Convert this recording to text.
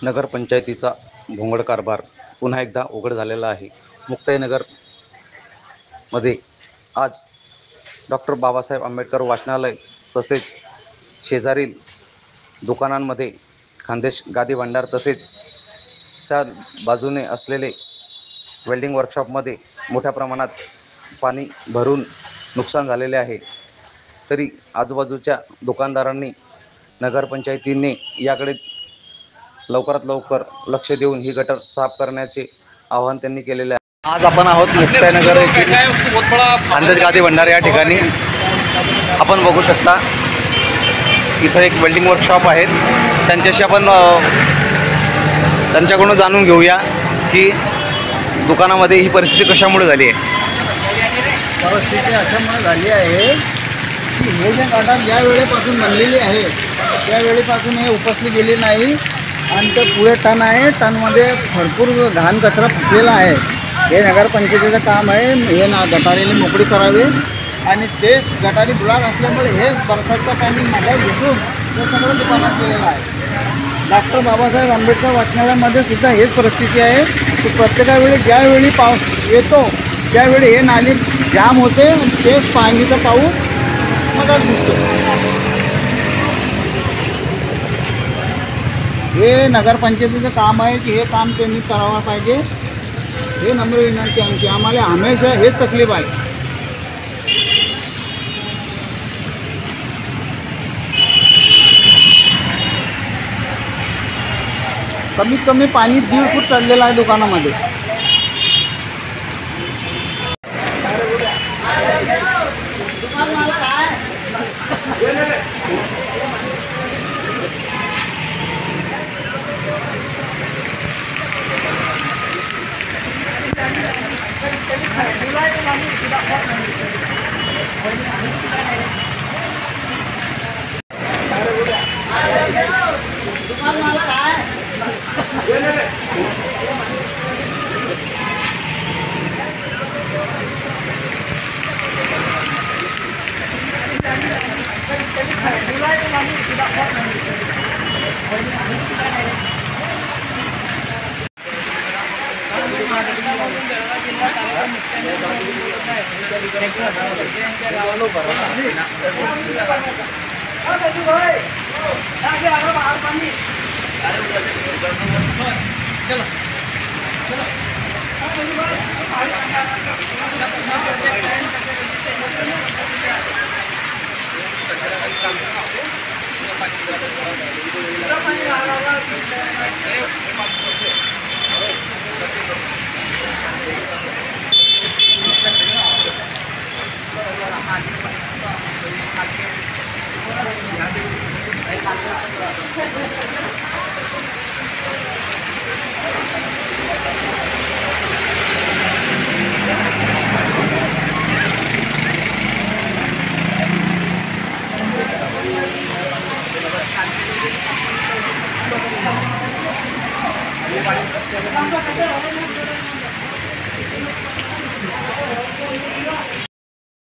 नगरपंचायतीचा भोंगळ कारभार पुन्हा एकदा उघड झालेला आहे. मुक्ताईनगरमध्ये आज डॉक्टर बाबासाहेब आंबेडकर वाचनालय तसेच शेजारील दुकानांमध्ये खानदेश गादी भांडार तसेच त्या बाजूने असलेले वेल्डिंग वर्कशॉपमध्ये मोठ्या प्रमाणात पाणी भरून नुकसान झालेले आहे. तरी आजूबाजूच्या दुकानदारांनी नगरपंचायतीने याकडे लवकरात लवकर लक्ष देऊन ही गटर साफ करण्याचे आवाहन त्यांनी केलेले आहे. आज आपण आहोत मुक्ताईनगर येथील खानदेश गादी भांडार या ठिकाणी. आपण बघू शकता इथं एक वेल्डिंग वर्कशॉप आहेत. त्यांच्याशी आपण त्यांच्याकडून जाणून घेऊया की दुकानामध्ये ही परिस्थिती कशामुळे झाली आहे. परिस्थिती अशामुळे झाली आहे की हे जे गटार ज्या वेळेपासून बनलेली आहे त्यावेळेपासून हे उपसली गेली नाही आणि ते पुढे टन आहे. टनमध्ये भरपूर घाण कचरा फुटलेला आहे. हे नगरपंचायतीचं काम आहे. हे गटारीने मोकळी करावी आणि तेच गटारी ब्लॉक असल्यामुळे हेच बरसातचं पाणी मध्ये घुसून ते सगळं दुकानात गेलेलं आहे. डॉक्टर बाबासाहेब आंबेडकर वाचनालयामध्ये सुद्धा हेच परिस्थिती आहे की प्रत्येकावेळी ज्यावेळी पाऊस येतो त्यावेळी हे नाली जाम होते आणि तेच पाणीचा पाऊस मधात घुसतो. हे नगरपंचायतीचं काम आहे की हे काम त्यांनी करावं पाहिजे. हे नम्र विनंती आमची. आम्हाला हमेशा हेच तकलीफ आहे. कमीत कमी पाणी 1.5 फूट चाललेलं आहे दुकानामध्ये.